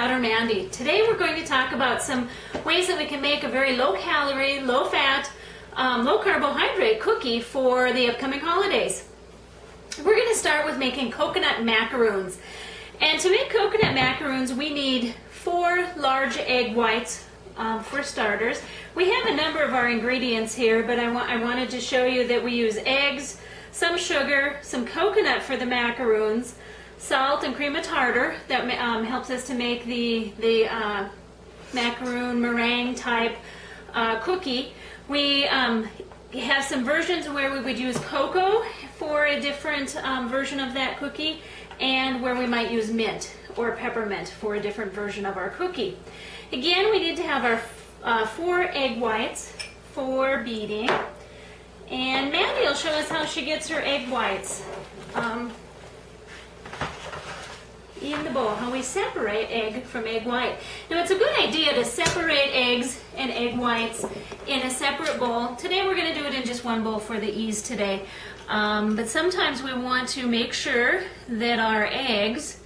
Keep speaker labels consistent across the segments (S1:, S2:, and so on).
S1: daughter Mandy. Today we're going to talk about some ways that we can make a very low calorie, low fat, low carbohydrate cookie for the upcoming holidays. We're going to start with making coconut macaroons. And to make coconut macaroons we need 4 large egg whites for starters. We have a number of our ingredients here, but I wanted to show you that we use eggs, some sugar, some coconut for the macaroons, salt and cream of tartar that helps us to make the macaroon meringue type cookie. We have some versions where we would use cocoa for a different version of that cookie, and where we might use mint or peppermint for a different version of our cookie. Again, we need to have our 4 egg whites for beating, and Mandy will show us how she gets her egg whites in the bowl, how we separate egg from egg white. Now it's a good idea to separate eggs and egg whites in a separate bowl. Today we're going to do it in just one bowl for the ease today. But sometimes we want to make sure that our eggs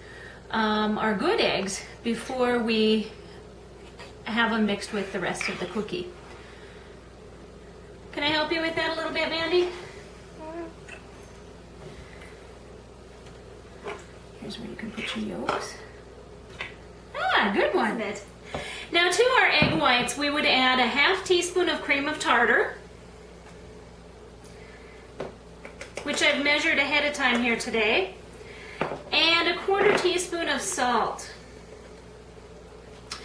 S1: are good eggs before we have them mixed with the rest of the cookie. Can I help you with that a little bit, Mandy? Here's where you can put your yolks. Ah, good one. Now to our egg whites, we would add a ½ teaspoon of cream of tartar, which I've measured ahead of time here today, and a ¼ teaspoon of salt.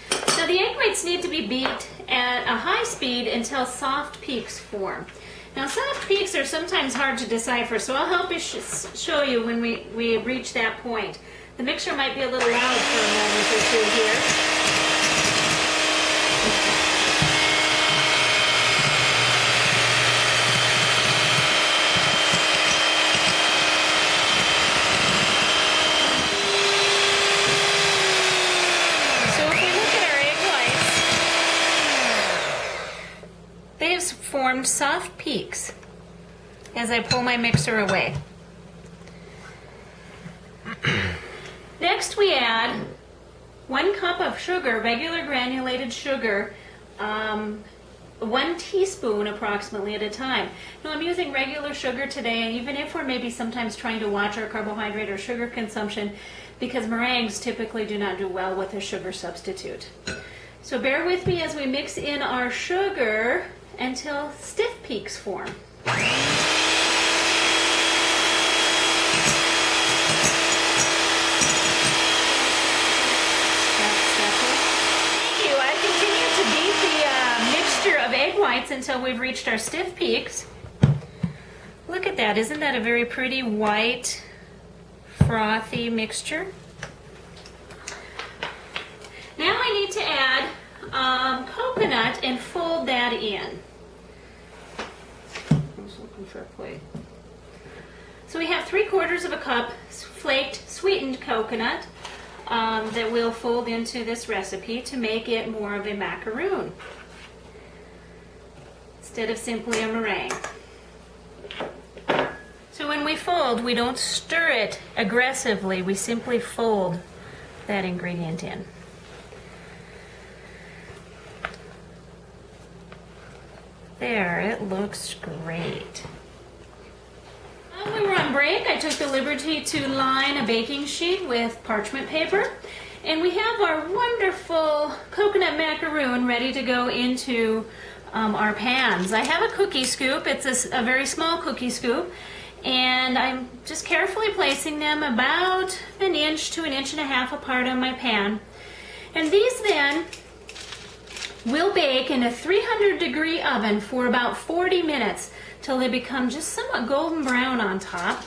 S1: Now the egg whites need to be beat at a high speed until soft peaks form. Now soft peaks are sometimes hard to decipher, so I'll help you show you when we reach that point. The mixture might be a little loud for a moment or two here. Formed soft peaks as I pull my mixer away. Next we add 1 cup of sugar, regular granulated sugar, 1 teaspoon approximately at a time. Now I'm using regular sugar today, even if we're maybe sometimes trying to watch our carbohydrate or sugar consumption, because meringues typically do not do well with a sugar substitute. So bear with me as we mix in our sugar until stiff peaks form. Thank you. I continue to beat the mixture of egg whites until we've reached our stiff peaks. Look at that. Isn't that a very pretty white, frothy mixture? Now I need to add coconut and fold that in. I was looking for a plate. So we have 3/4 of a cup flaked sweetened coconut that we'll fold into this recipe to make it more of a macaroon instead of simply a meringue. So when we fold, we don't stir it aggressively, we simply fold that ingredient in. There, it looks great. While we were on break, I took the liberty to line a baking sheet with parchment paper, and we have our wonderful coconut macaroon ready to go into our pans. I have a cookie scoop. It's a very small cookie scoop, and I'm just carefully placing them about 1 inch to 1.5 inches apart on my pan. And these then we'll bake in a 300-degree oven for about 40 minutes till they become just somewhat golden brown on top.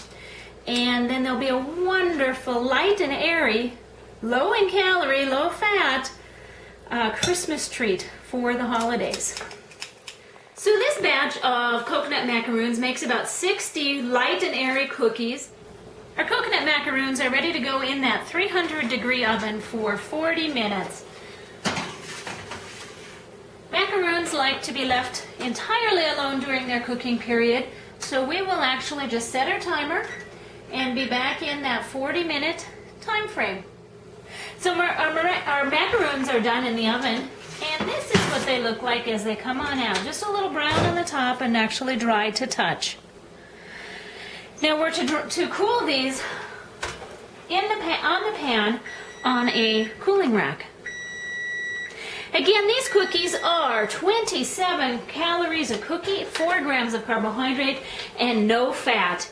S1: And then they'll be a wonderful, light and airy, low in calorie, low fat Christmas treat for the holidays. So this batch of coconut macaroons makes about 60 light and airy cookies. Our coconut macaroons are ready to go in that 300-degree oven for 40 minutes. Macaroons like to be left entirely alone during their cooking period, so we will actually just set our timer and be back in that 40-minute time frame. So our macaroons are done in the oven, and this is what they look like as they come on out. Just a little brown on the top and actually dry to touch. Now we're to cool these on the pan on a cooling rack. Again, these cookies are 27 calories a cookie, 4 grams of carbohydrate, and no fat.